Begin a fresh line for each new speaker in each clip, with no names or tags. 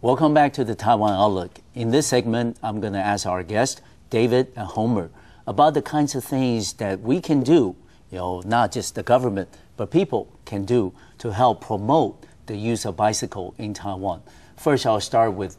Welcome back to the Taiwan Outlook. In this segment, I'm going to ask our guest, David and Homer, about the kinds of things that we can do, not just the government, but people can do to help promote the use of bicycle in Taiwan. First, I'll start with,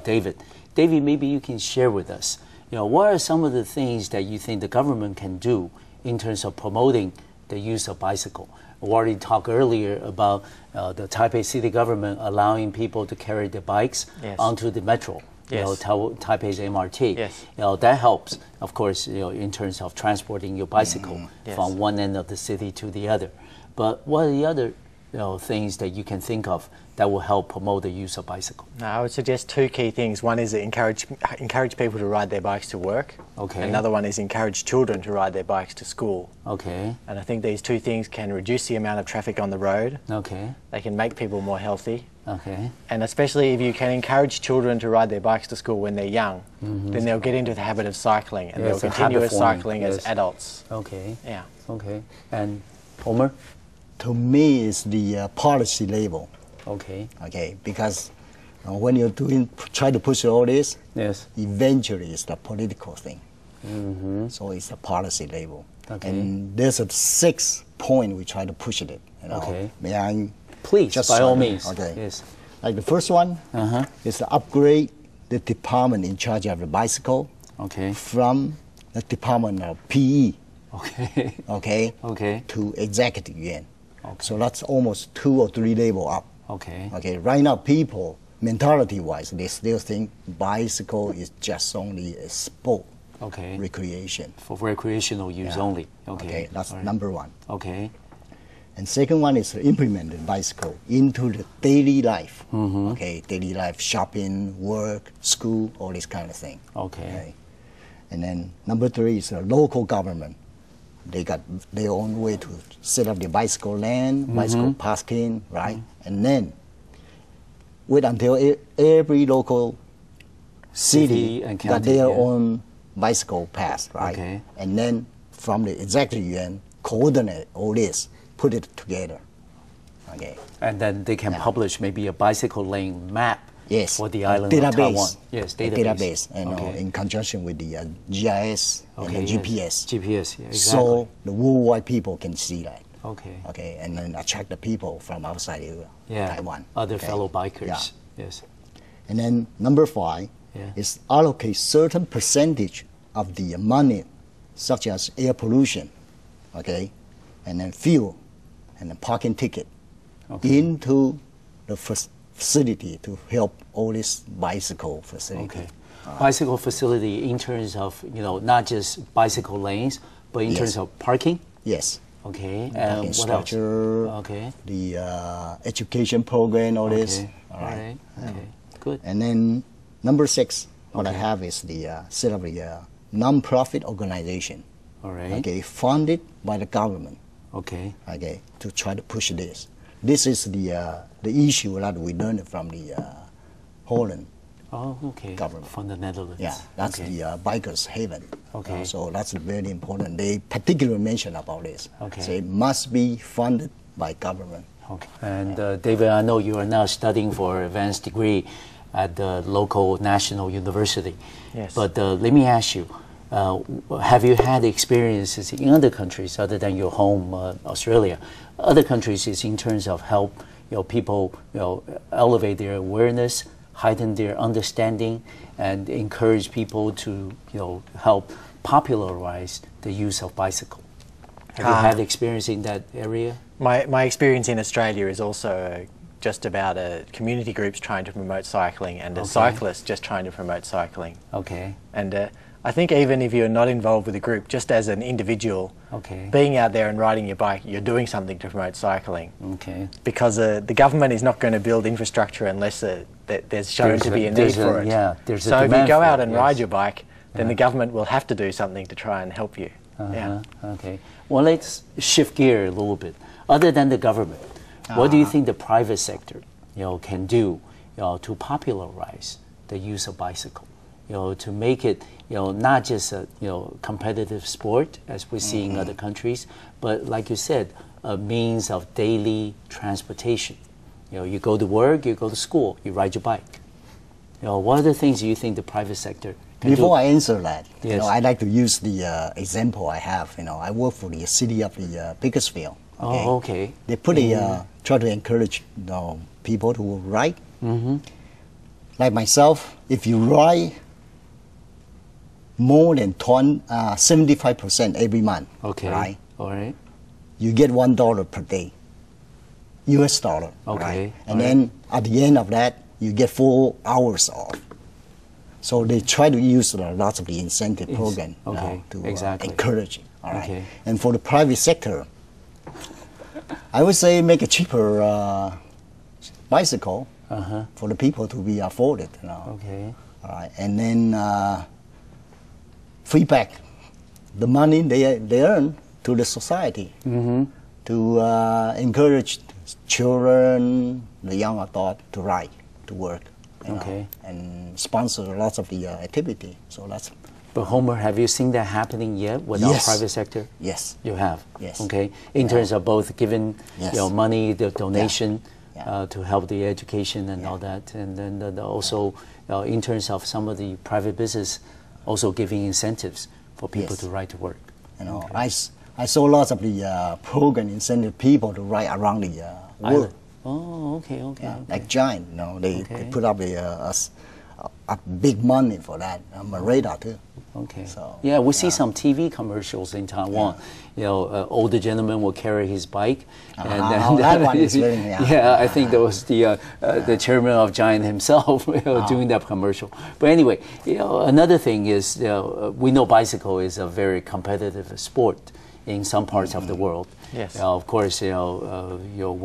David. David, maybe you can share with us, what are some of the things that you think the government can do in terms of promoting the use of bicycle? We already talked earlier about the Taipei city government allowing people to carry their bikes onto the metro, Taipei's MRT.
Yes.
That helps, of course, in terms of transporting your bicycle from one end of the city to the other. But what are the other things that you can think of that will help promote the use of bicycle?
I would suggest two key things. One is encourage people to ride their bikes to work.
Okay.
Another one is encourage children to ride their bikes to school.
Okay.
And I think these two things can reduce the amount of traffic on the road.
Okay.
They can make people more healthy.
Okay.
And especially if you can encourage children to ride their bikes to school when they're young, then they'll get into the habit of cycling and they'll continue cycling as adults.
Okay.
Yeah.
Okay. And Homer?
To me, it's the policy level.
Okay.
Okay, because when you're try to push all this, eventually it's the political thing. So it's the policy level.
Okay.
And there's a 6 point we try to push it.
Okay.
May I?
Please,
just
by all means.
Okay.
Yes.
Like the first one is to upgrade the department in charge of the bicycle from the department of PE.
Okay.
To executive yuan. So that's almost 2 or 3 levels up.
Okay.
Right now, people, mentality-wise, they still think bicycle is just only a sport. Recreation.
For recreational use only.
Okay. That's number one.
Okay.
And second one is to implement the bicycle into the daily life. Daily life, shopping, work, school, all this kind of thing.
Okay.
And then number 3 is the local government. They got their own way to set up the bicycle lane, bicycle parking, right? And then wait until every local city got their own bicycle path, right? And then from the executive yuan, coordinate all this, put it together.
And then they can publish maybe a bicycle lane map for the island
database.
of Taiwan. Yes, database.
And in conjunction with the GIS and the GPS.
GPS, yeah, exactly.
So the worldwide people can see that.
Okay.
And then attract the people from outside Taiwan.
Other fellow bikers. Yes.
And then number 5 is allocate certain percentage of the money, such as air pollution, and then fuel, and then parking ticket, into the facility to help all this bicycle facility.
Bicycle facility in terms of, not just bicycle lanes, but in terms of parking?
Yes.
Okay.
And what else? The education program, all this.
All right. Okay. Good.
And then number 6, what I have is the set up a non-profit organization.
All right.
Funded by the government. To try to push this. This is the issue that we learned from the Holland government.
From the Netherlands.
Yeah, that's the bikers' haven. So that's very important. They particularly mention about this. So it must be funded by government.
And David, I know you are now studying for advanced degree at the local national university.
Yes.
But let me ask you, have you had experiences in other countries other than your home, Australia? Other countries is in terms of help, people, elevate their awareness, heighten their understanding, and encourage people to, help popularize the use of bicycle. Have you had experience in that area?
My experience in Australia is also just about community groups trying to promote cycling and cyclists just trying to promote cycling. And I think even if you're not involved with a group, just as an individual, being out there and riding your bike, you're doing something to promote cycling. Because the government is not going to build infrastructure unless there's shown to be a need for it. So if you go out and ride your bike, then the government will have to do something to try and help you.
Well, let's shift gear a little bit. Other than the government, what do you think the private sector, can do, to popularize the use of bicycle? To make it, not just a, competitive sport as we see in other countries, but like you said, a means of daily transportation. You go to work, you go to school, you ride your bike. what are the things you think the private sector can
Before
do?
I answer that,
Yes.
I like to use the example I have. I work for the city of the Bakersfield. Okay?
Oh, okay.
They put try to encourage people to write. Like myself, if you write more than 75% every month,
Okay.
right?
All right.
You get $1 per day, US dollar.
Okay.
Right? And then at the end of that, you get 4 hours off. So they try to use lots of the incentive program to encourage it. All right.
Okay.
And for the private sector, I would say make a cheaper bicycle for the people to be afforded.
Okay.
All right. And then free back the money they earn to the society to encourage children, the young adult to ride, to work. And sponsor lots of the activity. So that's.
But Homer, have you seen that happening yet with our private sector?
Yes.
You have?
Yes.
Okay. In terms of both giving money, the donation
Yeah.
to help the education and all that, and then also in terms of some of the private business also giving incentives for people to ride to work.
I saw lots of the program incentive people to ride around the world.
Oh, okay.
Like Giant, they put up a big money for that. I'm a radar too.
Okay.
So,
yeah, we see some TV commercials in Taiwan. Older gentleman will carry his bike, and then
that one is very,
I think that was the chairman of Giant himself doing that commercial. But anyway, another thing is we know bicycle is a very competitive sport in some parts of the world.
Yes.
Of course, we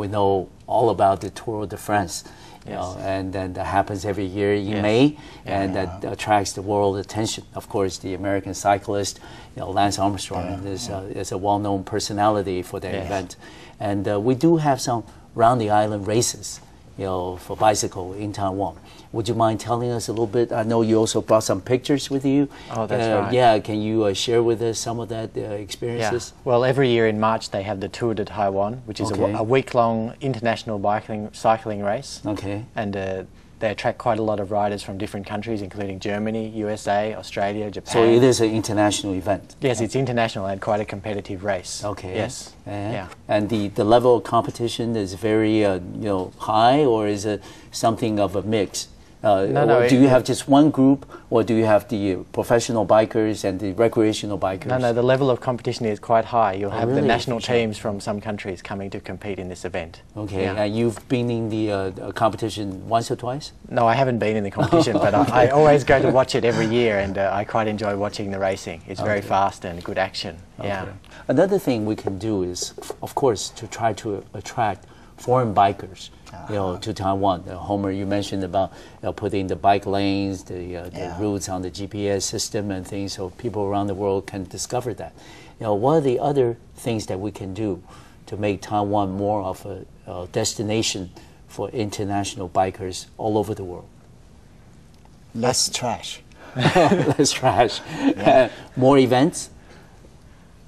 know all about the Tour de France. And then that happens every year in May, and that attracts the world attention. Of course, the American cyclist, Lance Armstrong, is a well-known personality for that event. And we do have some round the island races, for bicycle in Taiwan. Would you mind telling us a little bit? I know you also brought some pictures with you.
Oh, that's right.
Yeah, can you share with us some of that experiences?
Yeah. Well, every year in March they have the Tour de Taiwan, which is a week-long international cycling race.
Okay.
And they attract quite a lot of riders from different countries, including Germany, USA, Australia, Japan.
So it is an international event?
Yes, it's international and quite a competitive race.
Okay.
Yes.
Yeah. And the level of competition is very high, or is it something of a mix? Do you have just one group, or do you have the professional bikers and the recreational bikers?
No, the level of competition is quite high. You'll have the national teams from some countries coming to compete in this event.
Okay, and you've been in the competition once or twice?
No, I haven't been in the competition, but I always go to watch it every year, and I quite enjoy watching the racing. It's very fast and good action. Yeah.
Another thing we can do is, of course, to try to attract foreign bikers. To Taiwan. Homer, you mentioned about putting the bike lanes, the routes on the GPS system and things, so people around the world can discover that. What are the other things that we can do to make Taiwan more of a destination for international bikers all over the world?
Less trash.
Less trash. More events?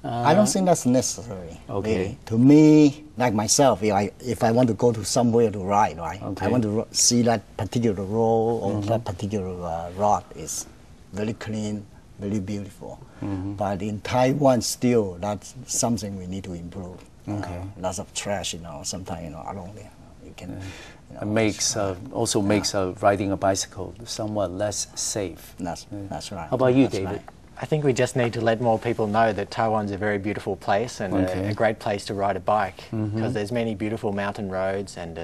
I don't think that's necessary.
Okay.
Really. To me, like myself, if I want to go to somewhere to ride, right? I want to see that particular road or that particular road is very clean, very beautiful. But in Taiwan, still, that's something we need to improve. Lots of trash, sometimes, along there. You can.
It makes also makes riding a bicycle somewhat less safe.
That's right.
How about you,
that's
David?
Right.
I think we just need to let more people know that Taiwan's a very beautiful place and a great place to ride a bike, because there's many beautiful mountain roads and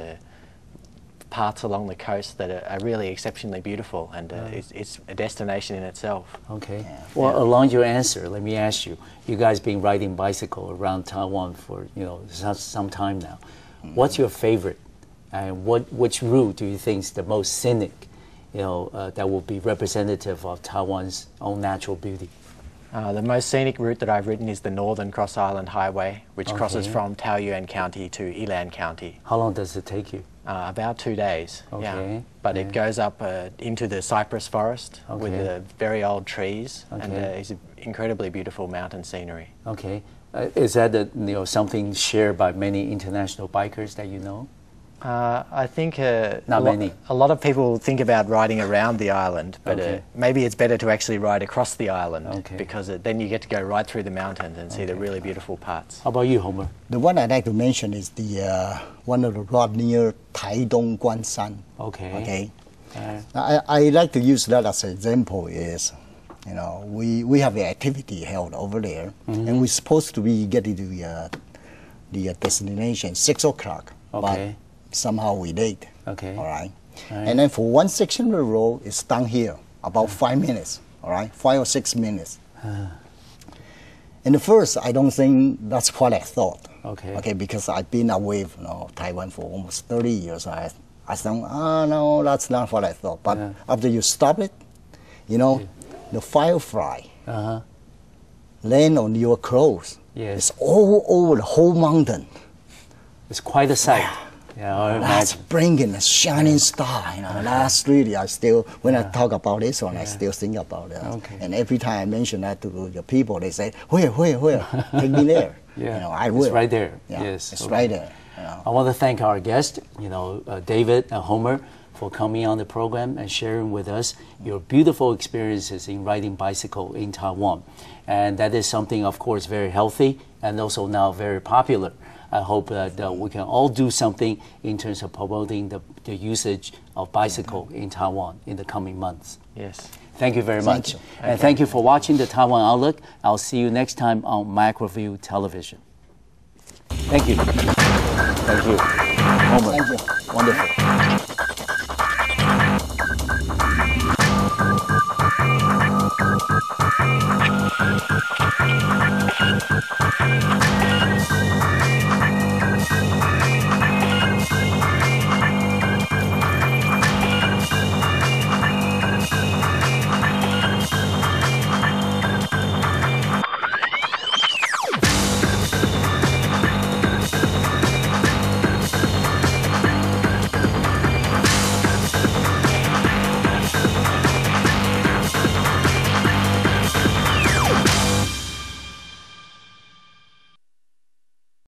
paths along the coast that are really exceptionally beautiful, and it's a destination in itself.
Okay. Well, along your answer, let me ask you: you guys been riding bicycle around Taiwan for some time now. What's your favorite, and which route do you think is the most scenic? That will be representative of Taiwan's own natural beauty?
The most scenic route that I've ridden is the Northern Cross Island Highway, which crosses from Taoyuan County to Ilan County.
How long does it take you?
About 2 days. Okay. But it goes up into the cypress forest with very old trees, and it's incredibly beautiful mountain scenery.
Okay. Is that something shared by many international bikers that you know?
I think
not many.
A lot of people think about riding around the island, but maybe it's better to actually ride across the island because then you get to go right through the mountains and see the really beautiful parts.
How about you, Homer?
The one I'd like to mention is the one of the road near Taidong Guanshan. Okay. I like to use that as an example. Is we have an activity held over there, and we're supposed to be getting to the destination 6 o'clock. But somehow we late. All right. And then for one section of the road, it's down here about 5 minutes. All right, 5 or 6 minutes. And at first, I don't think that's what I thought. Okay, because I've been away from Taiwan for almost 30 years. I thought, no, that's not what I thought. But after you stop it, the firefly land on your clothes. It's all over the whole mountain.
It's quite a sight.
That's bringing a shining star. That's really, when I talk about this one, I still think about it. And every time I mention that to the people, they say, where? Take me there. I will.
It's right there.
Yes, it's right there.
I want to thank our guest, David and Homer, for coming on the program and sharing with us your beautiful experiences in riding bicycle in Taiwan. And that is something, of course, very healthy and also now very popular. I hope that we can all do something in terms of promoting the usage of bicycle in Taiwan in the coming months.
Yes.
Thank you very much. And thank you for watching the Taiwan Outlook. I'll see you next time on Macroview Television. Thank you. Thank you. Homer.
Thank you.
Wonderful.